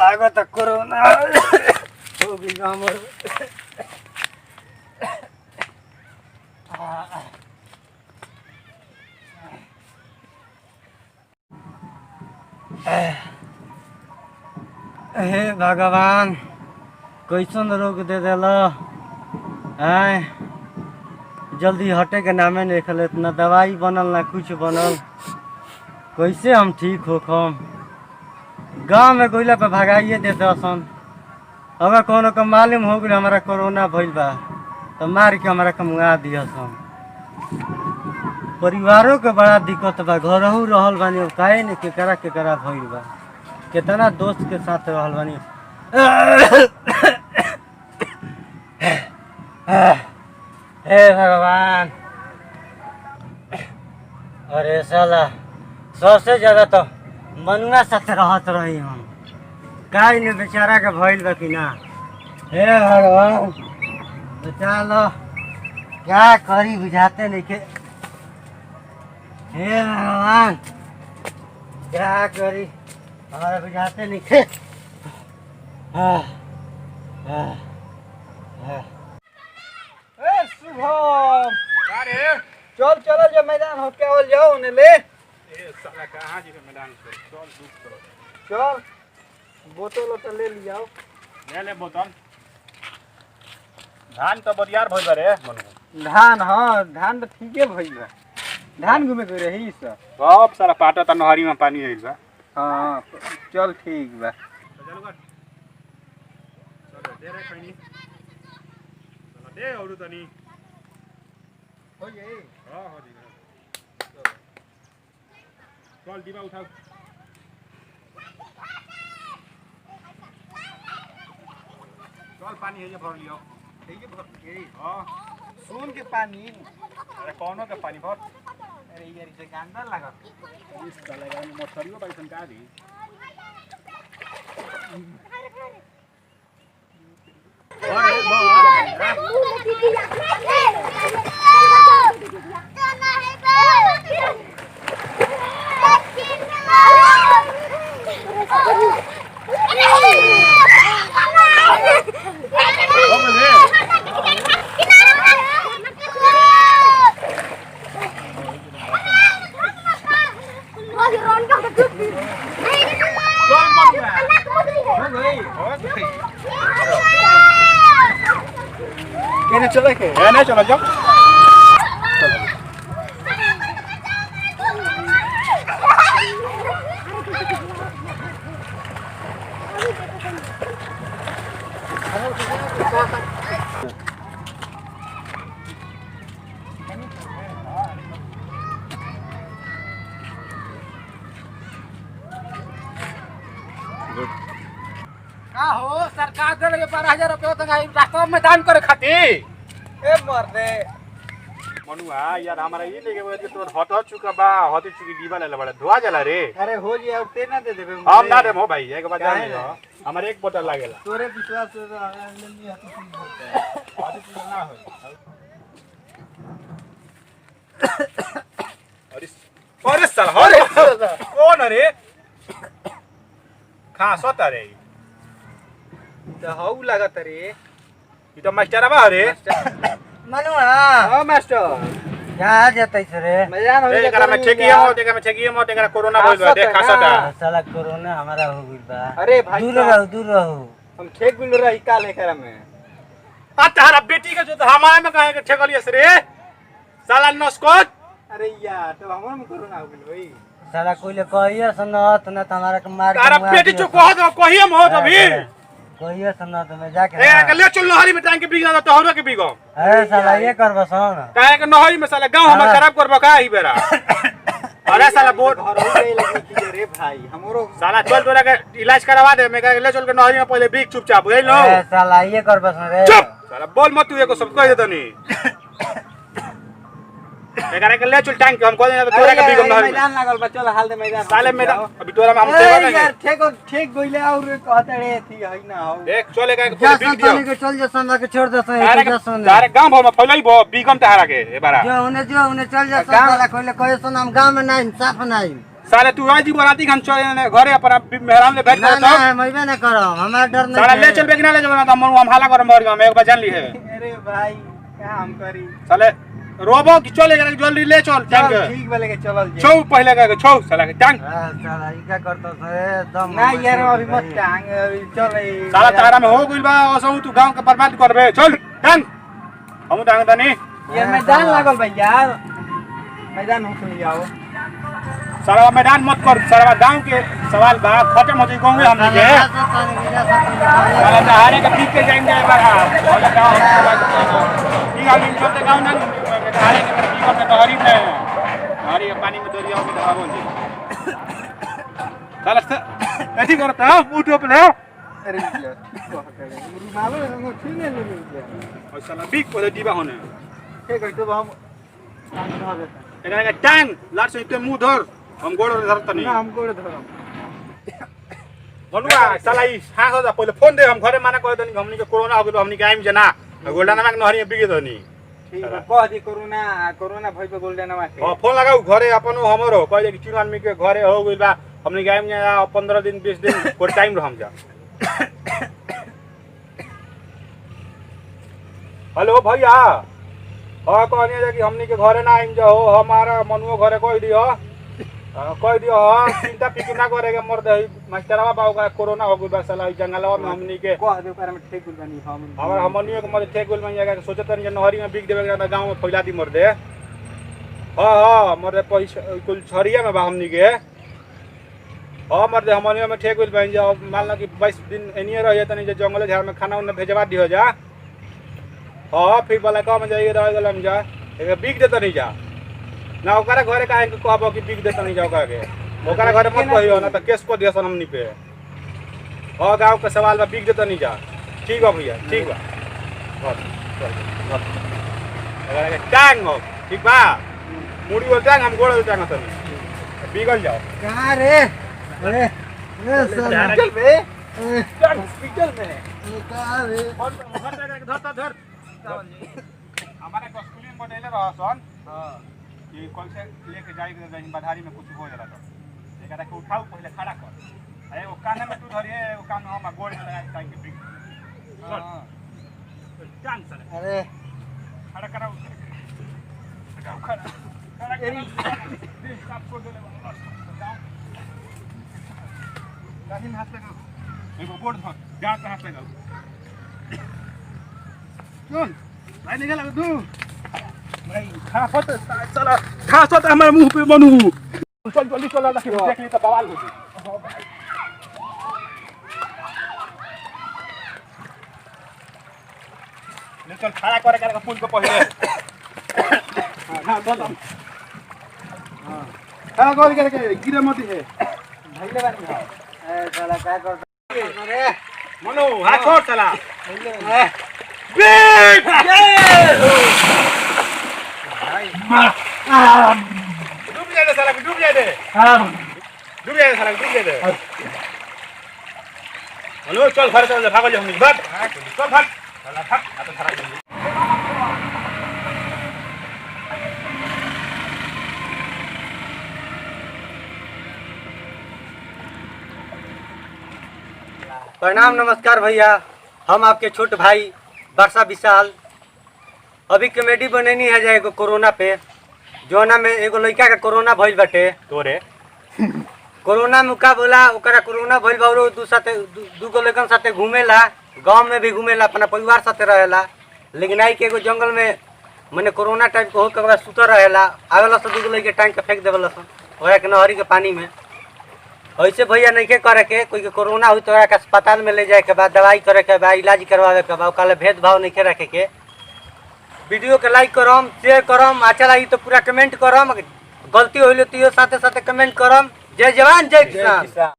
लागत कोरोना हो गई हमर हे भगवान कैसन रोग दे दिल जल्दी हटे के नामे नहीं लिखल, ना दवाई बनल ना कुछ बनल। कैसे हम ठीक होखम? गाँव में गइला पे भगाइए देते असन। अगर कोनो के मालूम हो गई हमारा कोरोना भइल बा तो मार के हमारा कमुआ दिया सन। परिवारों के बड़ा दिक्कत बा, घरहू रहल बानी काहे ने केकरा भइल बा, कितना दोस्त के साथ रहल बानी। हे भगवान, अरे साला सबसे ज्यादा तो मनुआ साथ रहत रही हम, काहे ने बेचारा के भइल बा कि ना। हे भगवान बचा लो, क्या करी बुझाते नहीं के। हे भगवान क्या करी हमारा बुझाते नहीं थे। शुभम अरे चल चलो जो मैदान हो के आवल जाओ ने ले। ए साला कहां जी मैदान पे चल दूध करो। चल बोतल तो ले लियाओ। ले बोतल। धान तो बरियार भइल बा रे मनु। धान हाँ धान तो ठीके भइल बा। धान घूमे के रही सब सब सारा पाटा त नहरी में पानी आइल बा। हाँ चल ठीक बा। चलो कर चलो दे रे खैनी चलो दे औरु तनी हो गई। हां हां दी चल दीवा उठाओ। चल पानी है ये भर लियो। ठीक है भर गई। हां सोन के पानी। अरे कौनो के पानी भर। अरे यार इसे गंदा लागत। इस साला यार मछरियो बैठन का दी। अरे कहने चला के नहीं चलो जाओ। का हो सरकार दे लगे 12,000 रुपया तो रास्ता में दान करे खातिर। ए मर्दे मनुआ यार हमारा ये लेके बोले तो हट चुका बा, हट चुकी दीवा ले बड़ा धुआ जला रे। अरे हो जी अब ते ना दे देबे। हम ना दे मो भाई एक बात जान लो हमारे एक बोतल लागेला। तोरे विश्वास से ले लिया तो ठीक होता है। हट चुका ना हो। अरे साला अरे कौन रे खा सोता रे तो हाउ लागत रे। ये तो मास्टर बा रे मनुआ। हां मास्टर कहां जतै रे? मैदान हो एकरा में छेकिए मत एकरा कोरोना भइल बा देख खासटा। साला कोरोना हमारा हो गइल बा। अरे भाई दूर रहो हम ठेक बिल रही काल एकरा में। आ तारा बेटी के जो तो हमारे में काहे के ठेकलियस रे साला नस्कोत। अरे यार तो हमरा में कोरोना हो गइल भाई। साला कोइले कहिए सुनत ना त हमारा के मार तारा बेटी जो कह दो कहिए हम हो अभी कहिए सुनत मैं जाके ए ले चल नहरी में टांग के बिग जा तोहरो के बिगो। अरे साला ये करबो सन काहे के नहरी में साला गांव हम खराब करबो का ही बेरा। अरे साला बोट घर हो गई लगी कि रे भाई हमरो साला चल तोरा के इलाज करवा दे मैं ले चल के नहरी में पहले बिग चुपचाप बुझ लो। ए साला ये करबो सन रे। चुप साला बोल मत तू एको सब कह दे तनी। एकरा के ले चल टांग के हम कह दे तोरा के बिगम नहरी मैदान लागल बा चल हाल दे मैदान साले मैदान अभी तोरा में हम सेवा ए करेंगे यार ठीक गइले और कहते रे थी है ना हो देख चलेगा के जा पूरे बिग सन दियो के चल जा सन के छोड़ दे तारे सन जा सन तारे गांव भर में फैलइबो बिगम तहारा के ए बारा जो उन्हें चल जा सन साला कोइले कहे सन हम गांव में नहीं साफ नहीं साले तू राजी बराती खान चले घरे अपन मेहरान ले बैठ ना कर ना तो मैं भी ना करो हमारा डर नहीं साला ले चल बे कि ना ले जब ना हम हाला कर मर गया मैं एक बार जान ली है अरे भाई क्या हम करी साले रोबो कि चलेगा जल्दी ले चल टांग चल ठीक बोले के चलल जे छौ पहले का छौ साला के टांग साला ई का करतो से दम ना यार अभी मत टांग अभी चल साला तारा में हो गइल बा असौ तू गांव के बर्बाद करबे चल टांग हम टांग तनी यार मैदान लागल भाई यार मैदान हो तो आओ सारा मैदान मत कर सारा गांव के सवाल बा खत्म हो जाई गांव में हमनी के साला तहारे के पीक के जाएंगे एक बार और गांव की आदमी चलते गांव ना तहारे के पीक के तहरी में हरी पानी में दरिया में दबाव जी साला ऐसी करता है मुंह पे ले अरे यार मालूम है ठीक है लोग और साला बिग को दीवा होने ठीक है तो हम धर देते एकरा के टांग लाट से मुंह धर हम गोड़ धरत नहीं ना हमको धरम बनुआ साला ई हां हो जा पहले फोन दे हम घरे माना कह दनी हमनी के कोरोना हो गेल हमनी के आइम जना गोल्डन नाम नहरी में बिगे दनी ठीक है कह दी कोरोना भई पे गोल्डन मा के हां फोन लगाऊ घरे अपन हमरो कह दे कि तीन आदमी के घरे हो गेल बा हमनी के आइम जना 15 दिन 20 दिन कोई टाइम रहम जा हेलो भैया हां कहनी है कि हमनी के घरे ना आइम जाओ हमारा मनुओ घरे कह दियो कह दियो चिंता फिक्र ना करेगा मर दे मास्टरवा बाबू का कोरोना हो गइल बा साला जंगलवा में हमनी के कह दे पर में ठीक गुल बनी हम हमार हमनियो के मर ठीक गुल में जाके सोचत नहीं नहरी में बिक देवे के गांव में फैला दी मर दे हां मर दे पैसा कुल छरिया में बा हमनी के हां मर दे हमनियो में ठीक गुल बन जा मान लो कि 22 दिन एनिए रह जातनी जे जंगल झाड़ में खाना उन्हें भेजवा दियो जा हां फिर वाला काम जाइए रह गेलम जा एक बिक देत नहीं जा ना ओकरा घरे काहे के कहबो कि बिक देत नहीं जा ओकरा के ओकरा घरे मत कहियो ना त केस को दियसन हमनी पे हां गांव के सवाल बा बिक देत नहीं जा ठीक बा भैया ठीक बा बस अगर टांग हो ठीक बा मुड़ी वो टांग हम गोड़ टांग तनी बिगल जाओ कहां रे अरे ए साला चल बे हॉस्पिटल में कहां रे धर धर हमारे स्कूल में बनेले रहसन हां ये कल से लेके जाई के रही बधारी में कुछ हो जाला तो एकरा के उठाओ पहले खड़ा कर अरे वो कान में तू धरिए वो कान हम गोड़ में लगा के टांग के बिग हां टांग सर अरे खड़ा कराओ लगाओ खड़ा करी साफ कर देले गाड़ी में हाथ लगाओ एगो गोड़ धर जान पे हाथ लगाओ सुन भाई निकल तू भाई खासत चला खासत हमारे मुंह पे बनू चल जल्दी चला देख ली तो बवाल हो गई ले चल खड़ा करे करे पुल को पहले हां दम हां खड़ा कर के गिरे मत है भइले बानी ए साला का कर अरे मनु हाथ छोड़ चला भइले बिग डूब जाए साला डूब जाए दे डूब जाए साला डूब जाए दे हेलो चल घर चल भाग जा हम भाग चल भाग साला भाग आ तो खराब कर प्रणाम नमस्कार भैया हम आपके छोटे भाई वर्षा विशाल अभी कॉमेडी बनेनी है जाए एगो कोरोना पे जोना में एगो लड़का का कोरोना भइल बाटे तोरे कोरोना में का बोला ओकरा कोरोना भइल बा और दू गो लड़कन साथे घूमेला गांव में भी घूमेला अपना परिवार साथे रहेला लेकिन आई के एगो जंगल में मने कोरोना टाइप को हो के सुतर रहेला आवेला से दू गो लड़के टांग के फेंक देवला सन ओकरा के नहरी के पानी में ऐसे भैया नहीं के करे के कोई के कोरोना हुई तो ओकरा के अस्पताल में ले जाए के बाद दवाई करे के बाद इलाज करवावे के बाद ओकरा भेदभाव नहीं के रखे के वीडियो के लाइक करम शेयर करम अच्छा लगी तो पूरा कमेंट करम गलती होइले तो साथे साथे कमेंट करम जय जवान जय किसान।